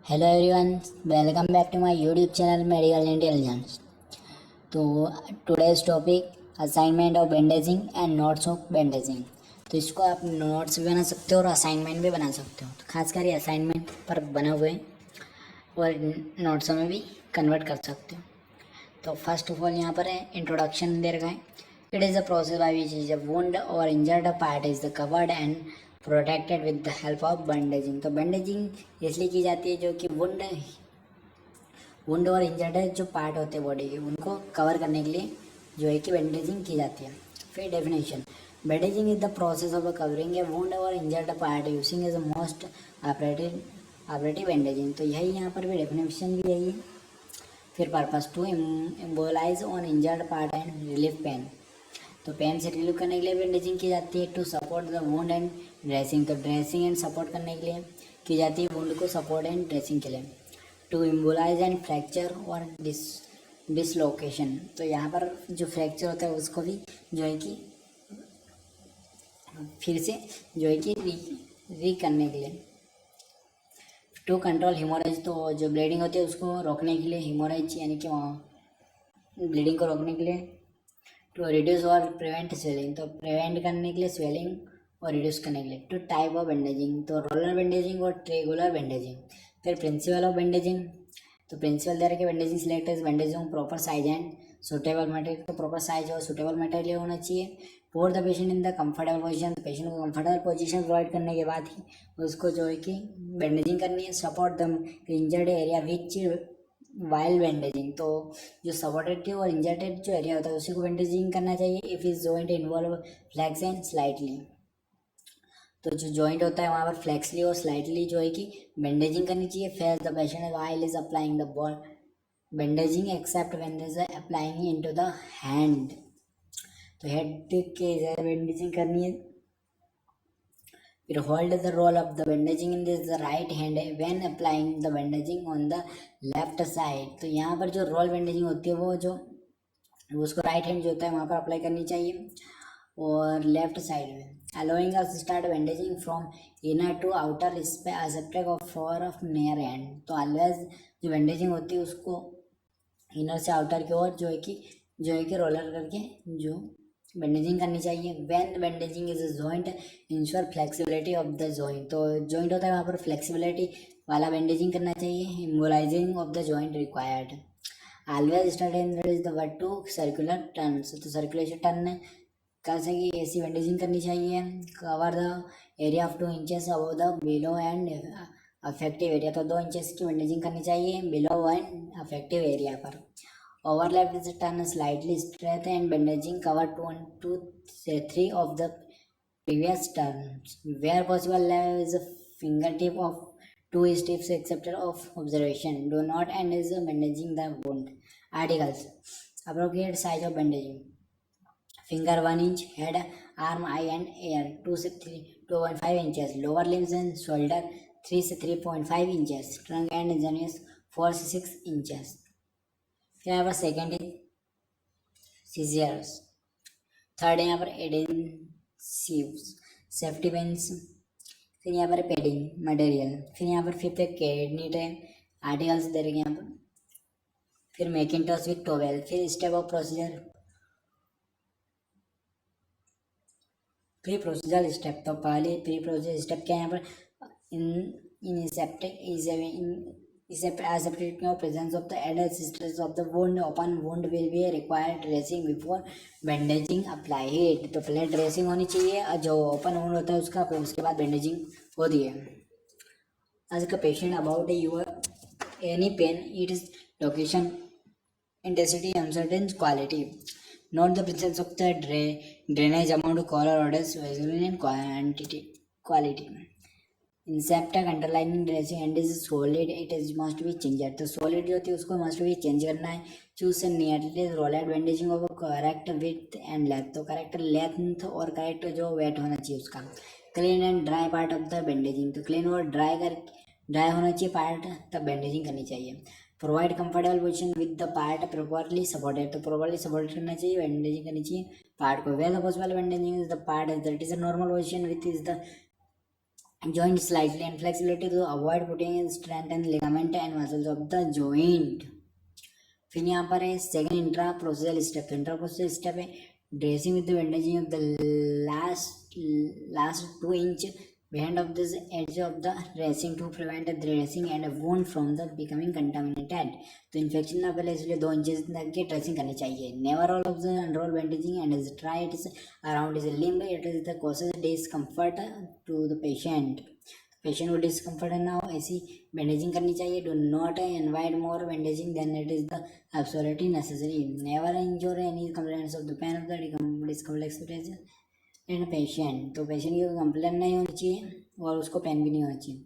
Hello everyone, welcome back to my YouTube channel medical intelligence. तो today's topic assignment of bandaging and notes of bandaging. तो इसको आप notes भी बना सकते हो और असाइनमेंट भी बना सकते हो। तो खासकर ये असाइनमेंट पर बने हुए और नोट्सों में भी कन्वर्ट कर सकते हो। तो फर्स्ट ऑफ ऑल यहाँ पर है इंट्रोडक्शन दे रखा है। It is the process by which is a wound और injured part is the covered and protected with the help of bandaging. तो बैंडेजिंग इसलिए की जाती है जो कि वुंड और इंजर्ड जो पार्ट होते हैं बॉडी के उनको कवर करने के लिए जो है कि बैंडेजिंग की जाती है। फिर definition, bandaging is the process of covering a wound और injured part using as the most operative bandaging. तो यही यहाँ पर भी डेफिनेशन भी यही है। फिर purpose to immobilize on injured part and relief pain. तो पेन से रिलीव करने के लिए बैंडेजिंग की जाती है। To support the wound and dressing, तो ड्रेसिंग एंड सपोर्ट करने के लिए की जाती है वुंड को सपोर्ट एंड ड्रेसिंग के लिए। टू एम्बोलाइज एंड फ्रैक्चर और डिसलोकेशन, तो यहाँ पर जो फ्रैक्चर होता है उसको भी जो है कि फिर से जो है कि री करने के लिए। टू कंट्रोल हीमोरेज, तो जो ब्लीडिंग होती है उसको रोकने के लिए, हीमोरेज यानी कि वहाँ ब्लीडिंग को रोकने के लिए। टू रिड्यूस और प्रिवेंट स्वेलिंग, तो प्रिवेंट करने के लिए स्वेलिंग और रिड्यूस करने के लिए। टू टाइप ऑफ बैंडेजिंग, तो रोलर बैंडेजिंग और ट्रेगुलर बैंडेजिंग। फिर प्रिंसिपल ऑफ बैंडेजिंग, तो प्रिंसिपल दे रखे bandaging select is bandaging proper size and suitable material, तो प्रॉपर साइज और सुटेबल मटेरियल होना चाहिए। For the patient in the comfortable position, patient को कंफर्टेबल पोजीशन प्रोवाइड करने के बाद ही उसको जो है कि बैंडेजिंग करनी है। Support the injured area which while bandaging, तो जो सपोर्टेड और इंजर्टेड जो एरिया होता है उसी को बैंडेजिंग करना चाहिए। If is joint involve flex and slightly, तो जो जॉइंट होता है वहाँ पर फ्लैक्सली और स्लाइटली जो है कि बैंडेजिंग करनी चाहिए। Face the patient while is applying the ball bandaging except when is applying into the hand, तो हेड के बैंडेजिंग करनी है। फिर hold the roll of the bandaging in this the right hand when applying the bandaging on the left side, तो यहाँ पर जो role bandaging होती है वो जो उसको राइट हैंड जो होता है वहाँ पर अप्लाई करनी चाहिए और लेफ्ट साइड में। Allowing us start bandaging from inner to outer respect of for of near hand, तो ऑलवेज जो बैंडेजिंग होती है उसको इनर से आउटर की ओर जो है कि रोलर करके जो बैंडेजिंग करनी चाहिए। When bandaging is a joint ensure flexibility of the joint, तो जॉइंट होता है वहाँ पर फ्लेक्सिबिलिटी वाला बैंडेजिंग करना चाहिए। Immobilizing of the joint required. Always start and is the word to circular turns, तो सर्कुलेशन टर्न कर सके ऐसी बैंडेजिंग करनी चाहिए। Cover the area of 2 inches above the below and affective area, तो 2 इंचेस की बैंडेजिंग करनी चाहिए बिलो एंड अफेक्टिव एरिया पर। Overlap is turn slightly straight and bandaging cover 2 to 3 of the previous turns. Where possible, leave is a fingertip of 2 strips except of observation. Do not end is bandaging the wound. Articles. Appropriate size of bandaging. Finger 1 inch, head, arm, eye and ear 2 to 2.5 inches. Lower limbs and shoulder 3 to 3.5 inches. Trunk and genius 4 to 6 inches. फिर यहाँ पर second है seizures, third है यहाँ पर एडेंसिव्स, safety pens, फिर यहाँ पर पेडिंग मटेरियल, फिर यहाँ पर फिफ्थ है कैडनीट है, आर्टिकल्स दे रखे यहाँ पर, फिर मैकिंटॉश विथ टॉवेल। फिर step of procedure, pre procedure step, तो पहले प्री प्रोसीजर स्टेप क्या है यहाँ पर इन septic is accepted no presence of the adult sisters of the wound. Open wound will be required dressing before bandaging applied, तो पहले dressing होनी चाहिए जो ओपन वुंड होता है उसका, फिर उसके बाद बैंडेजिंग होती है। Ask a patient about your any pain, its location, intensity, uncertain quality. Note the presence of the drainage amount, color, odors, visual and quality. Inspect underlining dressing and is solid it is must be changer, तो solid जो होती है उसको must be change करना है। Choose nearly rolled bandaging of correct width and length, तो correct length और correct जो वेट होना चाहिए उसका। Clean and dry part of the bandaging, तो क्लीन और ड्राई होना चाहिए पार्ट तब बैंडेजिंग करनी चाहिए। Provide comfortable position with the part properly supported, तो प्रॉपरली सपोर्ट करना चाहिए, बैंडेजिंग करनी चाहिए पार्ट को। Where the possible bandaging is the part that is a normal position with is the joint slightly and flexibility to avoid putting in strength and ligament and muscles of the joint. फिर यहाँ पर है second intra procedure step. Intra procedure step है dressing with the bandaging of the last 2 inch behind of this edge of the dressing to prevent the dressing and a wound from the becoming contaminated. तो infection ना पहले इसलिए 2 inches तक की dressing करनी चाहिए. Never roll of the unroll bandaging and is try its around is limb. It is the causes discomfort to the patient. Patient को discomfort ना हो ऐसी बैंडेजिंग करनी चाहिए. Do not invite more bandaging than it is the absolutely necessary. Never इंजोर any complaints of the pain of the discomfort experience in patient. तो patient की complaint नहीं होनी चाहिए और उसको पेन भी नहीं होना चाहिए.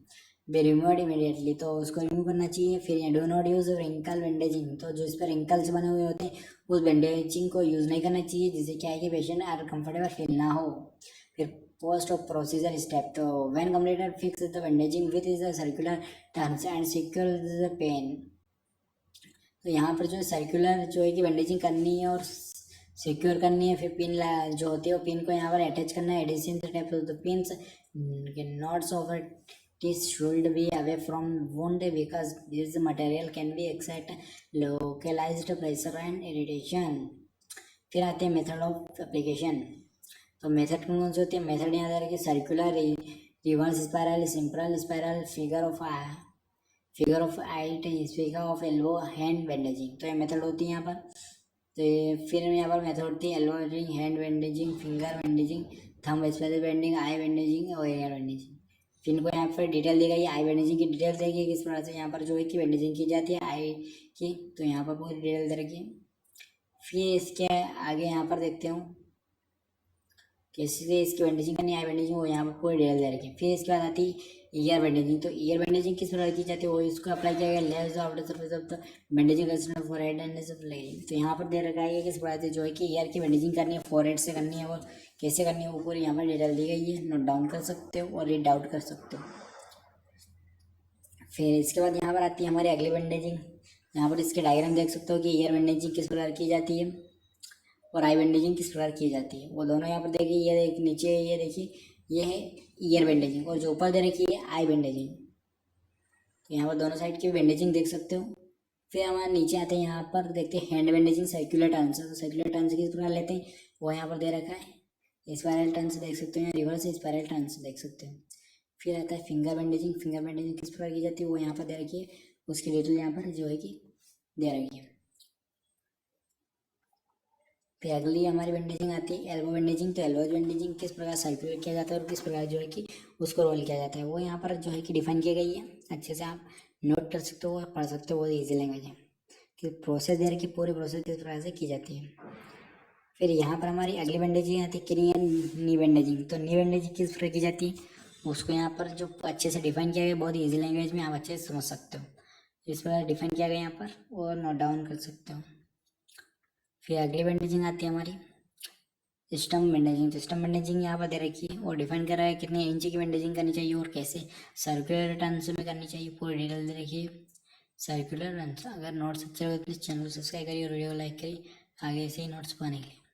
Be remove immediately. तो उसको रिमूव करना चाहिए. फिर do not use wrinkle bandaging. तो जो इस पर रिंकल्स बने हुए होते हैं उस बैंडेजिंग को यूज़ नहीं करना चाहिए जिससे क्या है कि पेशेंट आर कंफर्टेबल फील ना हो. फिर पोस्ट ऑफ प्रोसीजर स्टेप. तो when completed fix the bandaging with is the circular turns and secure the pen. तो यहाँ पर जो सर्कुलर जो है कि बैंडेजिंग करनी है और सिक्योर करनी है. फिर पिन जो होती है वो पिन को यहाँ पर अटैच करना है. Addition type of the pins knots of this should be away from wound because this material can be excite localized pressure and irritation. फिर आते हैं मेथड ऑफ एप्लीकेशन. तो मेथड कौन सी होती है? मेथड यहाँ आ रही है circular, reverse spiral, simple spiral, figure of 8, figure of elbow, hand bandaging. तो ये मेथड होती है यहाँ पर. तो फिर यहाँ पर मेथड होती है elbow bandaging, hand bandaging, finger bandaging, thumb special banding, eye bandaging और एयर बैंडेजिंग. फिर इनको यहाँ पर डिटेल दी गई है. आई बैंडेजिंग की डिटेल देगी किस प्रकार से यहाँ पर जो है कि बैंडेजिंग की जाती है आई की. तो यहाँ पर पूरी डिटेल दे रखी है. फिर इसके आगे यहाँ पर देखते हो कैसे इसकी बैंडेजिंग करनी है. आई बैंडेजिंग वो यहाँ पर पूरी डिटेल दे रखी है. फिर इसके बाद आती है ईयर बैंडेजिंग. तो ईयर बैंडेजिंग किस प्रकार की जाती है वो इसको अप्लाई किया गया left outer surface of the bandaging concern for head and leg. तो यहाँ पर दे रखा है किस प्रकार से जो है कि ईयर की बैंडेजिंग करनी है, फॉरहेड से करनी है और कैसे करनी है वो पूरी यहाँ पर डिटेल दी गई है. नोट डाउन कर सकते हो और रीड आउट कर सकते हो. फिर इसके बाद यहाँ पर आती है हमारी अगली बैंडेजिंग. यहाँ पर इसके डायग्राम देख सकते हो कि ईयर बैंडेजिंग किस प्रकार की जाती है और आई बैंडेजिंग किस प्रकार की जाती है. वो दोनों यहाँ पर देखिए, ये देख नीचे ये देखिए ये है ईयर बैंडेजिंग और जो ऊपर दे रखी है आई बैंडेजिंग. तो यहाँ पर दोनों साइड की बैंडेजिंग देख सकते हो. फिर हमारे नीचे आते हैं यहाँ पर देखते हैं हैंड बैंडेजिंग सर्कुलर टर्न्स. तो सर्कुलर टर्न्स किस प्रकार लेते हैं वो यहाँ पर दे रखा है. स्पाइरल टर्न्स देख सकते हो, रिवर्स स्पाइरल टर्न्स देख सकते हो. फिर आता है फिंगर बैंडेजिंग. फिंगर बैंडेजिंग किस प्रकार की जाती है वो यहाँ पर दे रखी है. उसकी डिटेल यहाँ पर जो है कि दे रखी है. फिर अगली हमारी बैंडेजिंग आती है एल्बो बैंडेजिंग. तो एल्बो बैंडेजिंग किस प्रकार सर्कुलर किया जाता है और किस प्रकार जो है कि उसको रोल किया जाता है वो यहाँ पर जो है कि डिफाइन की गई है. अच्छे से आप नोट कर सकते हो, पढ़ सकते हो, बहुत ईजी लैंग्वेज है कि प्रोसेस दे रखी, पूरी प्रोसेस किस प्रकार से की जाती है. फिर यहाँ पर हमारी अगली बैंडेजिंग आती है किनी नी बैंडेजिंग. तो नी बैंडेजिंग किस प्रकार की जाती है उसको यहाँ पर जो अच्छे से डिफाइन किया गया, बहुत ईजी लैंग्वेज में आप अच्छे से समझ सकते हो. इस प्रकार डिफाइन किया गया यहाँ पर और नोट डाउन कर सकते हो. फिर अगली बैंडेजिंग आती है हमारी सिस्टम बैंडेजिंग. सिस्टम बैंडेजिंग यहाँ पर दे रखी है और डिफाइन कर रहा है कितने इंच की बैंडेजिंग करनी चाहिए और कैसे सर्कुलर टर्न्स में करनी चाहिए. पूरी डिटेल दे रखी है सर्कुलर टर्न्स. अगर नोट्स अच्छे लगे प्लीज़ चैनल को सब्सक्राइब करिए और वीडियो को लाइक करिए आगे ऐसे ही नोट्स पाने के लिए.